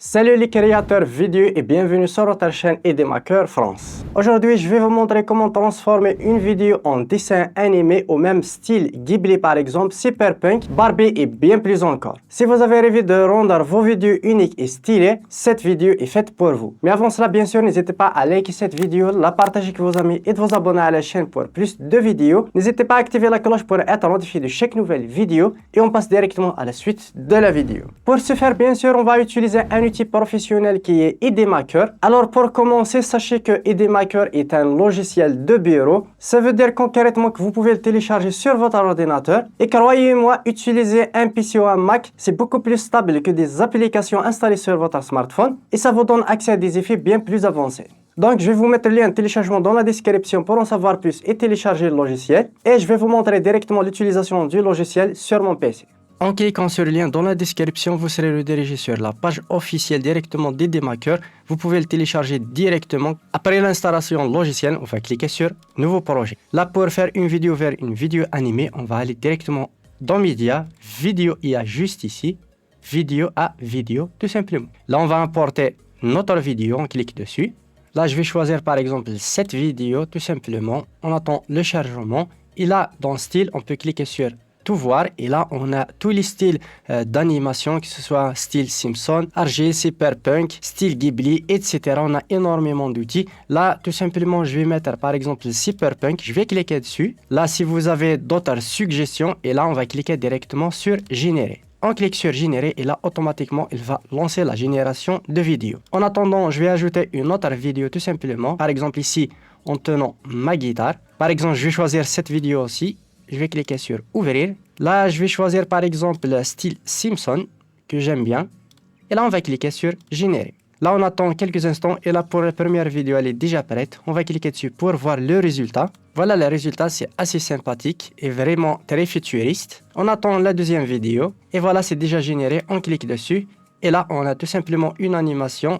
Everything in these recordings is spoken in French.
Salut les créateurs vidéo et bienvenue sur notre chaîne Edemaker France. Aujourd'hui, je vais vous montrer comment transformer une vidéo en dessin animé au même style Ghibli par exemple, Cyberpunk, Barbie et bien plus encore. Si vous avez rêvé de rendre vos vidéos uniques et stylées, cette vidéo est faite pour vous. Mais avant cela, bien sûr, n'hésitez pas à liker cette vidéo, la partager avec vos amis et de vous abonner à la chaîne pour plus de vidéos. N'hésitez pas à activer la cloche pour être notifié de chaque nouvelle vidéo et on passe directement à la suite de la vidéo. Pour ce faire, bien sûr, on va utiliser un outil professionnel qui est Edemaker. Alors pour commencer, sachez que Edemaker est un logiciel de bureau. Ça veut dire concrètement que vous pouvez le télécharger sur votre ordinateur. Et croyez-moi, utiliser un PC ou un Mac, c'est beaucoup plus stable que des applications installées sur votre smartphone et ça vous donne accès à des effets bien plus avancés. Donc je vais vous mettre le lien de téléchargement dans la description pour en savoir plus et télécharger le logiciel. Et je vais vous montrer directement l'utilisation du logiciel sur mon PC. En cliquant sur le lien dans la description, vous serez redirigé sur la page officielle directement d'Edemaker. Vous pouvez le télécharger directement. Après l'installation logicielle, on va cliquer sur Nouveau projet. Là, pour faire une vidéo vers une vidéo animée, on va aller directement dans Média, Vidéo IA juste ici, Vidéo à Vidéo tout simplement. Là, on va importer notre vidéo, on clique dessus. Là, je vais choisir par exemple cette vidéo tout simplement. On attend le chargement. Et là, dans Style, on peut cliquer sur Tout voir et là on a tous les styles d'animation, que ce soit style Simpson, RG, Cyberpunk, style Ghibli, etc. On a énormément d'outils. Là tout simplement je vais mettre par exemple Cyberpunk, je vais cliquer dessus. Là si vous avez d'autres suggestions et là on va cliquer directement sur générer. On clique sur générer et là automatiquement il va lancer la génération de vidéos. En attendant je vais ajouter une autre vidéo tout simplement. Par exemple ici en tenant ma guitare. Par exemple je vais choisir cette vidéo aussi. Je vais cliquer sur ouvrir. Là, je vais choisir par exemple le style Simpson que j'aime bien. Et là, on va cliquer sur générer. Là, on attend quelques instants et là, pour la première vidéo, elle est déjà prête. On va cliquer dessus pour voir le résultat. Voilà, le résultat, c'est assez sympathique et vraiment très futuriste. On attend la deuxième vidéo et voilà, c'est déjà généré. On clique dessus et là, on a tout simplement une animation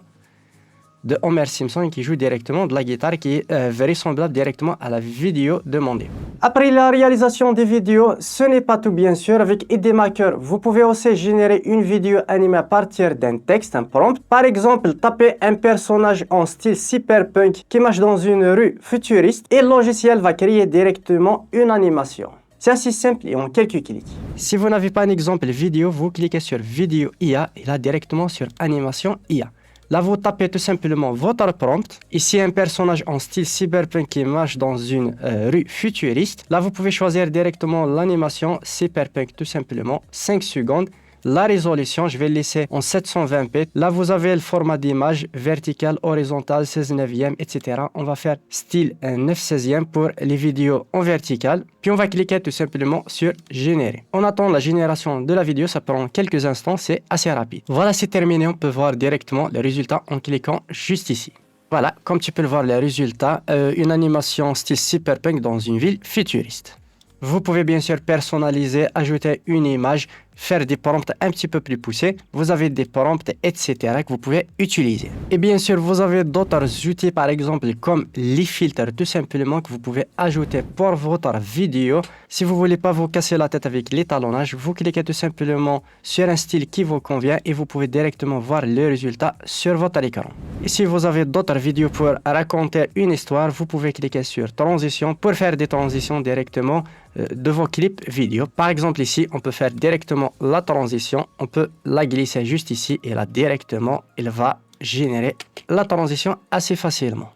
de Homer Simpson qui joue directement de la guitare qui est vraisemblable directement à la vidéo demandée. Après la réalisation des vidéos, ce n'est pas tout bien sûr. Avec Edemaker, vous pouvez aussi générer une vidéo animée à partir d'un texte, un prompt. Par exemple, tapez un personnage en style cyberpunk qui marche dans une rue futuriste et le logiciel va créer directement une animation. C'est assez simple et en quelques clics. Si vous n'avez pas un exemple vidéo, vous cliquez sur Vidéo IA et là directement sur Animation IA. Là, vous tapez tout simplement votre prompt. Ici, un personnage en style cyberpunk qui marche dans une rue futuriste. Là, vous pouvez choisir directement l'animation cyberpunk tout simplement. 5 secondes. La résolution, je vais le laisser en 720p. Là, vous avez le format d'image vertical, horizontal, 16 neuvième, etc. On va faire style 9 16e pour les vidéos en vertical. Puis, on va cliquer tout simplement sur générer. On attend la génération de la vidéo. Ça prend quelques instants. C'est assez rapide. Voilà, c'est terminé. On peut voir directement le résultat en cliquant juste ici. Voilà, comme tu peux le voir, le résultat, une animation style cyberpunk dans une ville futuriste. Vous pouvez bien sûr personnaliser, ajouter une image, faire des prompts un petit peu plus poussés. Vous avez des prompts, etc. que vous pouvez utiliser. Et bien sûr, vous avez d'autres outils, par exemple, comme les filtres, tout simplement, que vous pouvez ajouter pour votre vidéo. Si vous ne voulez pas vous casser la tête avec l'étalonnage, vous cliquez tout simplement sur un style qui vous convient et vous pouvez directement voir le résultat sur votre écran. Et si vous avez d'autres vidéos pour raconter une histoire, vous pouvez cliquer sur transition pour faire des transitions directement de vos clips vidéo. Par exemple ici, on peut faire directement la transition, on peut la glisser juste ici et là directement, il va générer la transition assez facilement.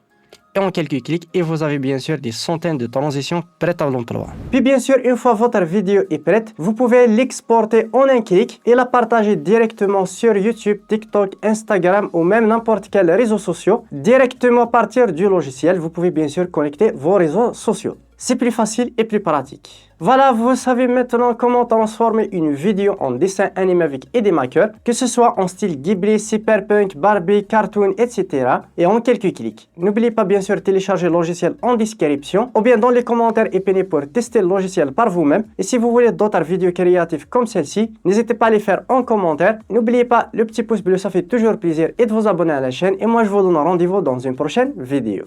Et en quelques clics, et vous avez bien sûr des centaines de transitions prêtes à l'emploi. Puis bien sûr, une fois votre vidéo est prête, vous pouvez l'exporter en un clic et la partager directement sur YouTube, TikTok, Instagram ou même n'importe quel réseau social. Directement à partir du logiciel, vous pouvez bien sûr connecter vos réseaux sociaux. C'est plus facile et plus pratique. Voilà, vous savez maintenant comment transformer une vidéo en dessin animé avec Edemaker, que ce soit en style Ghibli, Cyberpunk, Barbie, Cartoon, etc. et en quelques clics. N'oubliez pas bien sûr de télécharger le logiciel en description ou bien dans les commentaires épinés pour tester le logiciel par vous-même. Et si vous voulez d'autres vidéos créatives comme celle-ci, n'hésitez pas à les faire en commentaire. N'oubliez pas le petit pouce bleu, ça fait toujours plaisir, et de vous abonner à la chaîne. Et moi je vous donne rendez-vous dans une prochaine vidéo.